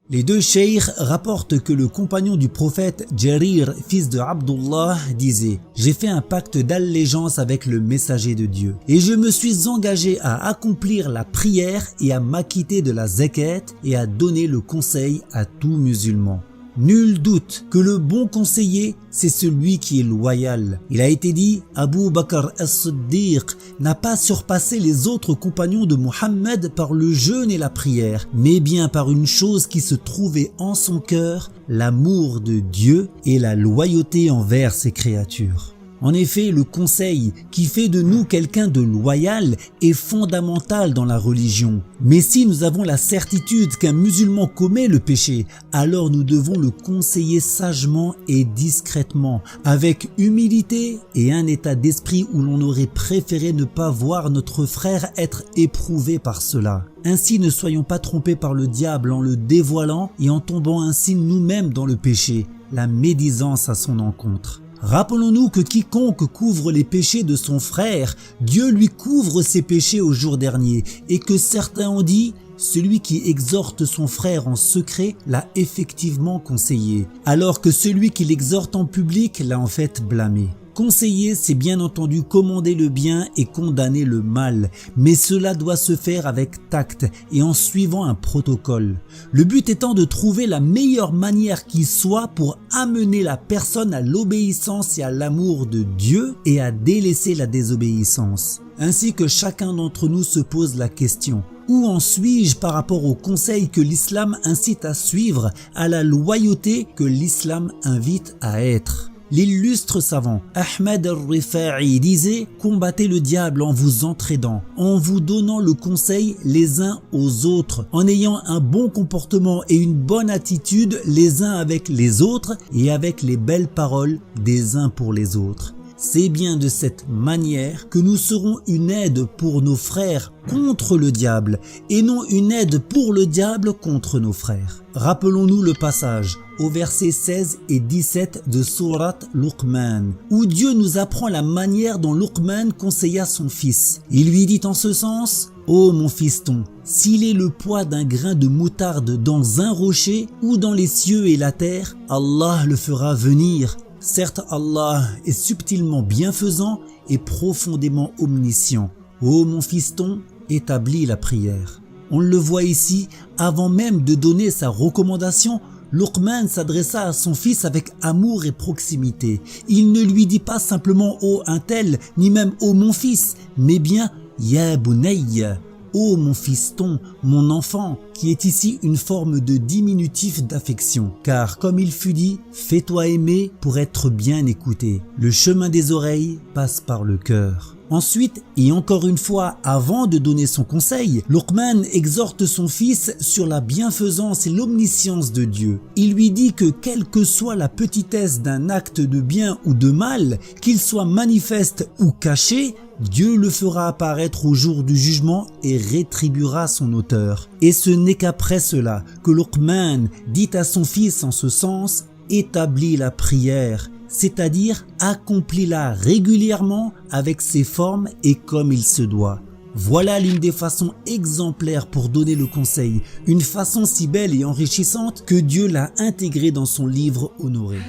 Les deux cheikh rapportent que le compagnon du prophète Jarir, fils de Abdullah, disait « J'ai fait un pacte d'allégeance avec le messager de Dieu et je me suis engagé à accomplir la prière et à m'acquitter de la zakat et à donner le conseil à tout musulman. » Nul doute que le bon conseiller, c'est celui qui est loyal. Il a été dit, Abu Bakr as-Siddiq n'a pas surpassé les autres compagnons de Muhammad par le jeûne et la prière, mais bien par une chose qui se trouvait en son cœur, l'amour de Dieu et la loyauté envers ses créatures. En effet, le conseil qui fait de nous quelqu'un de loyal est fondamental dans la religion. Mais si nous avons la certitude qu'un musulman commet le péché, alors nous devons le conseiller sagement et discrètement, avec humilité et un état d'esprit où l'on aurait préféré ne pas voir notre frère être éprouvé par cela. Ainsi, ne soyons pas trompés par le diable en le dévoilant et en tombant ainsi nous-mêmes dans le péché, la médisance à son encontre. Rappelons-nous que quiconque couvre les péchés de son frère, Dieu lui couvre ses péchés au jour dernier, et que certains ont dit « Celui qui exhorte son frère en secret l'a effectivement conseillé, alors que celui qui l'exhorte en public l'a en fait blâmé. » Conseiller, c'est bien entendu commander le bien et condamner le mal, mais cela doit se faire avec tact et en suivant un protocole. Le but étant de trouver la meilleure manière qui soit pour amener la personne à l'obéissance et à l'amour de Dieu et à délaisser la désobéissance. Ainsi que chacun d'entre nous se pose la question. Où en suis-je par rapport au conseil que l'islam incite à suivre, à la loyauté que l'islam invite à être? L'illustre savant Ahmed al-Rifa'i disait « Combattez le diable en vous entraidant, en vous donnant le conseil les uns aux autres, en ayant un bon comportement et une bonne attitude les uns avec les autres et avec les belles paroles des uns pour les autres. » C'est bien de cette manière que nous serons une aide pour nos frères contre le diable et non une aide pour le diable contre nos frères. Rappelons-nous le passage au verset 16 et 17 de sourate Luqman où Dieu nous apprend la manière dont Luqman conseilla son fils. Il lui dit en ce sens « Ô mon fiston, s'il est le poids d'un grain de moutarde dans un rocher ou dans les cieux et la terre, Allah le fera venir. Certes, Allah est subtilement bienfaisant et profondément omniscient. Ô mon fiston, établis la prière. » On le voit ici, avant même de donner sa recommandation, Luqman s'adressa à son fils avec amour et proximité. Il ne lui dit pas simplement « Oh un tel » ni même « Oh mon fils », mais bien « Ya bunayya ». Ô mon fiston, mon enfant, qui est ici une forme de diminutif d'affection. Car comme il fut dit, fais-toi aimer pour être bien écouté. Le chemin des oreilles passe par le cœur. Ensuite, et encore une fois, avant de donner son conseil, Luqman exhorte son fils sur la bienfaisance et l'omniscience de Dieu. Il lui dit que quelle que soit la petitesse d'un acte de bien ou de mal, qu'il soit manifeste ou caché, Dieu le fera apparaître au jour du jugement et rétribuera son auteur. Et ce n'est qu'après cela que Luqman dit à son fils en ce sens « Établis la prière », c'est-à-dire accomplis-la régulièrement avec ses formes et comme il se doit. Voilà l'une des façons exemplaires pour donner le conseil, une façon si belle et enrichissante que Dieu l'a intégrée dans son livre honoré.